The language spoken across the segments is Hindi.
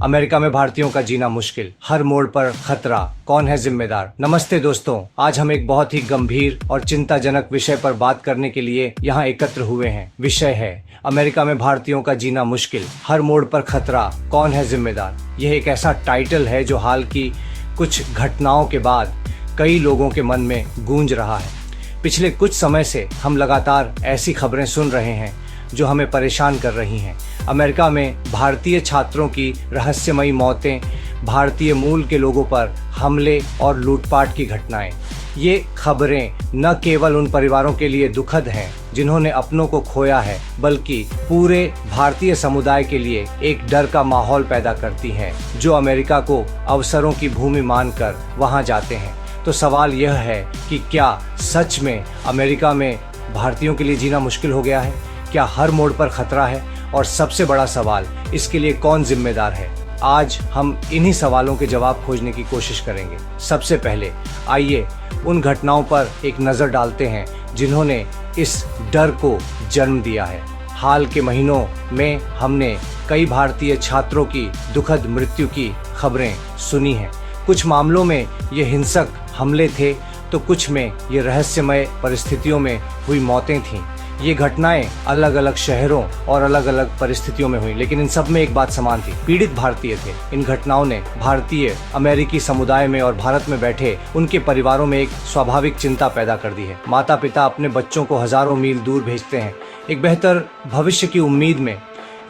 अमेरिका में भारतीयों का जीना मुश्किल, हर मोड़ पर खतरा, कौन है जिम्मेदार। नमस्ते दोस्तों, आज हम एक बहुत ही गंभीर और चिंताजनक विषय पर बात करने के लिए यहाँ एकत्र हुए हैं। विषय है अमेरिका में भारतीयों का जीना मुश्किल, हर मोड़ पर खतरा, कौन है जिम्मेदार। यह एक ऐसा टाइटल है जो हाल की कुछ घटनाओं के बाद कई लोगों के मन में गूंज रहा है। पिछले कुछ समय से हम लगातार ऐसी खबरें सुन रहे हैं जो हमें परेशान कर रही हैं। अमेरिका में भारतीय छात्रों की रहस्यमयी मौतें, भारतीय मूल के लोगों पर हमले और लूटपाट की घटनाएं। ये खबरें न केवल उन परिवारों के लिए दुखद हैं जिन्होंने अपनों को खोया है, बल्कि पूरे भारतीय समुदाय के लिए एक डर का माहौल पैदा करती हैं जो अमेरिका को अवसरों की भूमि मानकर वहां जाते हैं। तो सवाल यह है कि क्या सच में अमेरिका में भारतीयों के लिए जीना मुश्किल हो गया है? क्या हर मोड़ पर खतरा है? और सबसे बड़ा सवाल, इसके लिए कौन जिम्मेदार है? आज हम इन्हीं सवालों के जवाब खोजने की कोशिश करेंगे। सबसे पहले आइए उन घटनाओं पर एक नज़र डालते हैं जिन्होंने इस डर को जन्म दिया है। हाल के महीनों में हमने कई भारतीय छात्रों की दुखद मृत्यु की खबरें सुनी हैं। कुछ मामलों में ये हिंसक हमले थे तो कुछ में ये रहस्यमय परिस्थितियों में हुई मौतें थीं। ये घटनाएं अलग अलग शहरों और अलग अलग परिस्थितियों में हुई, लेकिन इन सब में एक बात समान थी, पीड़ित भारतीय थे। इन घटनाओं ने भारतीय अमेरिकी समुदाय में और भारत में बैठे उनके परिवारों में एक स्वाभाविक चिंता पैदा कर दी है। माता पिता अपने बच्चों को हजारों मील दूर भेजते हैं एक बेहतर भविष्य की उम्मीद में,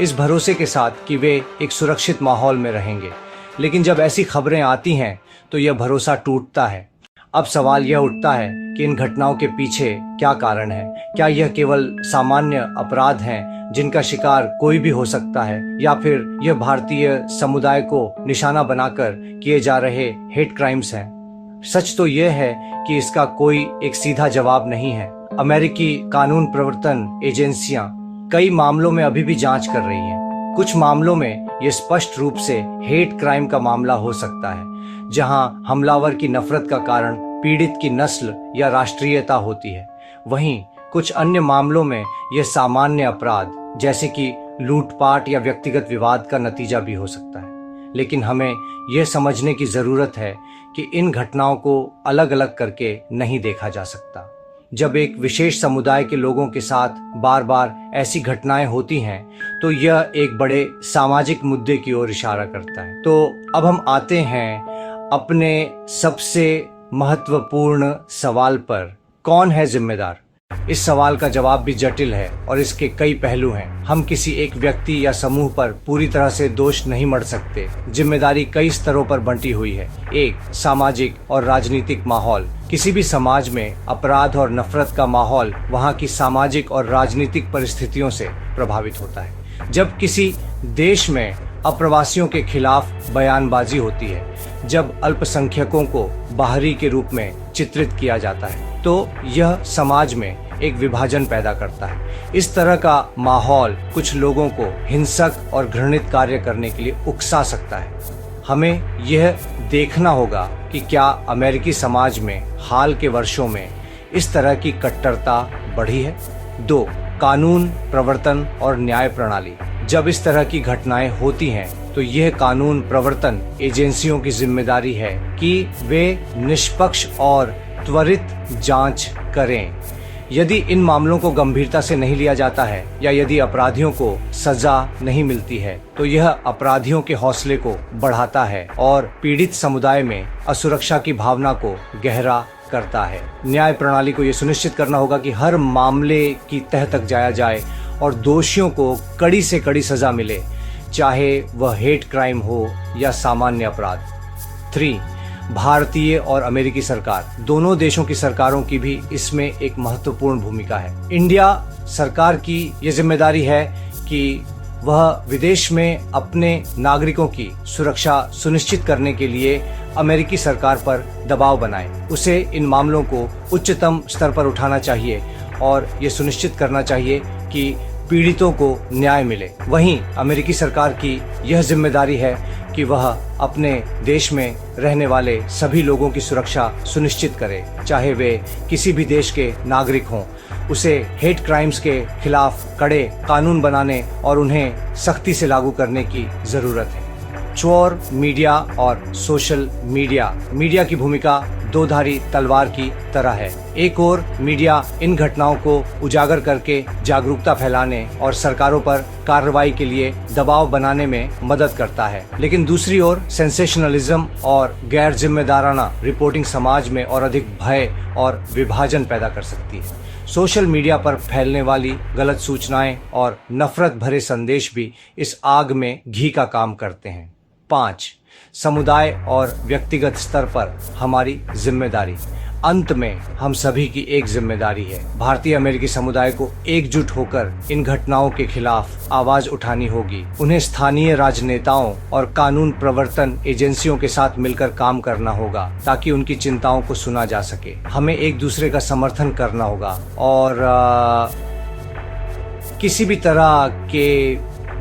इस भरोसे के साथ कि वे एक सुरक्षित माहौल में रहेंगे। लेकिन जब ऐसी खबरें आती हैं तो यह भरोसा टूटता है। अब सवाल यह उठता है कि इन घटनाओं के पीछे क्या कारण है? क्या यह केवल सामान्य अपराध हैं जिनका शिकार कोई भी हो सकता है, या फिर यह भारतीय समुदाय को निशाना बनाकर किए जा रहे हेट क्राइम्स हैं? सच तो यह है कि इसका कोई एक सीधा जवाब नहीं है। अमेरिकी कानून प्रवर्तन एजेंसियां कई मामलों में अभी भी जांच कर रही हैं। कुछ मामलों में ये स्पष्ट रूप से हेट क्राइम का मामला हो सकता है, जहां हमलावर की नफरत का कारण पीड़ित की नस्ल या राष्ट्रीयता होती है। वहीं कुछ अन्य मामलों में यह सामान्य अपराध जैसे कि लूटपाट या व्यक्तिगत विवाद का नतीजा भी हो सकता है। लेकिन हमें यह समझने की जरूरत है कि इन घटनाओं को अलग अलग करके नहीं देखा जा सकता। जब एक विशेष समुदाय के लोगों के साथ बार बार ऐसी घटनाएं होती हैं तो यह एक बड़े सामाजिक मुद्दे की ओर इशारा करता है। तो अब हम आते हैं अपने सबसे महत्वपूर्ण सवाल पर, कौन है जिम्मेदार? इस सवाल का जवाब भी जटिल है और इसके कई पहलू हैं। हम किसी एक व्यक्ति या समूह पर पूरी तरह से दोष नहीं मढ़ सकते। जिम्मेदारी कई स्तरों पर बंटी हुई है। एक, सामाजिक और राजनीतिक माहौल। किसी भी समाज में अपराध और नफरत का माहौल वहाँ की सामाजिक और राजनीतिक परिस्थितियों से प्रभावित होता है। जब किसी देश में अप्रवासियों के खिलाफ बयानबाजी होती है, जब अल्पसंख्यकों को बाहरी के रूप में चित्रित किया जाता है, तो यह समाज में एक विभाजन पैदा करता है। इस तरह का माहौल कुछ लोगों को हिंसक और घृणित कार्य करने के लिए उकसा सकता है। हमें यह देखना होगा कि क्या अमेरिकी समाज में हाल के वर्षों में इस तरह की कट्टरता बढ़ी है। 2, कानून प्रवर्तन और न्याय प्रणाली। जब इस तरह की घटनाएं होती हैं तो यह कानून प्रवर्तन एजेंसियों की जिम्मेदारी है कि वे निष्पक्ष और त्वरित जांच करें। यदि इन मामलों को गंभीरता से नहीं लिया जाता है या यदि अपराधियों को सजा नहीं मिलती है तो यह अपराधियों के हौसले को बढ़ाता है और पीड़ित समुदाय में असुरक्षा की भावना को गहरा करता है। न्याय प्रणाली को यह सुनिश्चित करना होगा कि हर मामले की तह तक जाया जाए और दोषियों को कड़ी से कड़ी सजा मिले, चाहे वह हेट क्राइम हो या सामान्य अपराध। 3, भारतीय और अमेरिकी सरकार, दोनों देशों की सरकारों की भी इसमें एक महत्वपूर्ण भूमिका है। इंडिया सरकार की यह जिम्मेदारी है कि वह विदेश में अपने नागरिकों की सुरक्षा सुनिश्चित करने के लिए अमेरिकी सरकार पर दबाव बनाए। उसे इन मामलों को उच्चतम स्तर पर उठाना चाहिए और ये सुनिश्चित करना चाहिए कि पीड़ितों को न्याय मिले। वहीं अमेरिकी सरकार की यह जिम्मेदारी है कि वह अपने देश में रहने वाले सभी लोगों की सुरक्षा सुनिश्चित करे, चाहे वे किसी भी देश के नागरिक हों। उसे हेट क्राइम्स के खिलाफ कड़े कानून बनाने और उन्हें सख्ती से लागू करने की जरूरत है। चोर मीडिया और सोशल मीडिया। मीडिया की भूमिका दो धारी तलवार की तरह है। एक ओर मीडिया इन घटनाओं को उजागर करके जागरूकता फैलाने और सरकारों पर कार्रवाई के लिए दबाव बनाने में मदद करता है, लेकिन दूसरी ओर सेंसेशनलिज्म और गैर जिम्मेदाराना रिपोर्टिंग समाज में और अधिक भय और विभाजन पैदा कर सकती है। सोशल मीडिया पर फैलने वाली गलत सूचनाएं और नफरत भरे संदेश भी इस आग में घी का काम करते हैं। 5. समुदाय और व्यक्तिगत स्तर पर हमारी जिम्मेदारी। अंत में हम सभी की एक जिम्मेदारी है। भारतीय अमेरिकी समुदाय को एकजुट होकर इन घटनाओं के खिलाफ आवाज उठानी होगी। उन्हें स्थानीय राजनेताओं और कानून प्रवर्तन एजेंसियों के साथ मिलकर काम करना होगा ताकि उनकी चिंताओं को सुना जा सके। हमें एक दूसरे का समर्थन करना होगा और किसी भी तरह के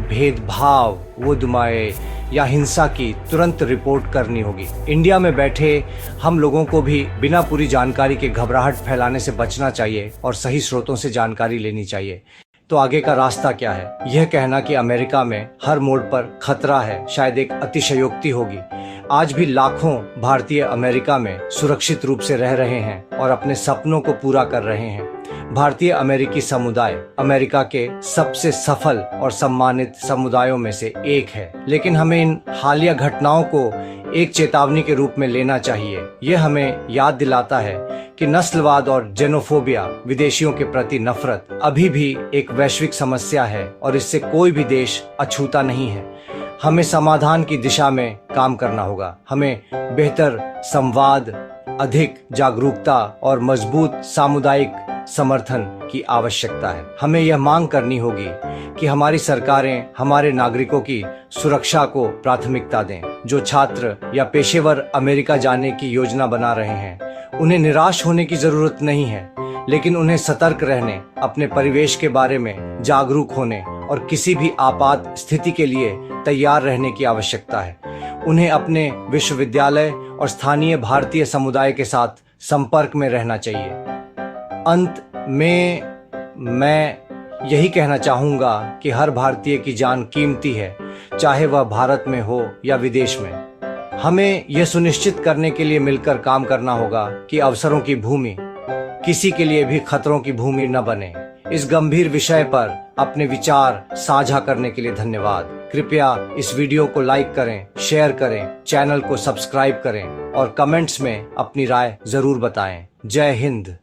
भेदभाव, वुदमाए या हिंसा की तुरंत रिपोर्ट करनी होगी। इंडिया में बैठे हम लोगों को भी बिना पूरी जानकारी के घबराहट फैलाने से बचना चाहिए और सही स्रोतों से जानकारी लेनी चाहिए। तो आगे का रास्ता क्या है? यह कहना कि अमेरिका में हर मोड़ पर खतरा है शायद एक अतिशयोक्ति होगी। आज भी लाखों भारतीय अमेरिका में सुरक्षित रूप से रह रहे हैं और अपने सपनों को पूरा कर रहे हैं। भारतीय अमेरिकी समुदाय अमेरिका के सबसे सफल और सम्मानित समुदायों में से एक है, लेकिन हमें इन हालिया घटनाओं को एक चेतावनी के रूप में लेना चाहिए। यह हमें याद दिलाता है कि नस्लवाद और जेनोफोबिया, विदेशियों के प्रति नफरत अभी भी एक वैश्विक समस्या है और इससे कोई भी देश अछूता नहीं है। हमें समाधान की दिशा में काम करना होगा। हमें बेहतर संवाद, अधिक जागरूकता और मजबूत सामुदायिक समर्थन की आवश्यकता है। हमें यह मांग करनी होगी कि हमारी सरकारें हमारे नागरिकों की सुरक्षा को प्राथमिकता दें। जो छात्र या पेशेवर अमेरिका जाने की योजना बना रहे हैं, उन्हें निराश होने की जरूरत नहीं है, लेकिन उन्हें सतर्क रहने, अपने परिवेश के बारे में जागरूक होने और किसी भी आपात स्थिति के लिए तैयार रहने की आवश्यकता है। उन्हें अपने विश्वविद्यालय और स्थानीय भारतीय समुदाय के साथ संपर्क में रहना चाहिए। अंत में मैं यही कहना चाहूँगा कि हर भारतीय की जान कीमती है, चाहे वह भारत में हो या विदेश में। हमें यह सुनिश्चित करने के लिए मिलकर काम करना होगा कि अवसरों की भूमि किसी के लिए भी खतरों की भूमि न बने। इस गंभीर विषय पर अपने विचार साझा करने के लिए धन्यवाद। कृपया इस वीडियो को लाइक करें, शेयर करें, चैनल को सब्सक्राइब करें और कमेंट्स में अपनी राय जरूर बताएं। जय हिंद।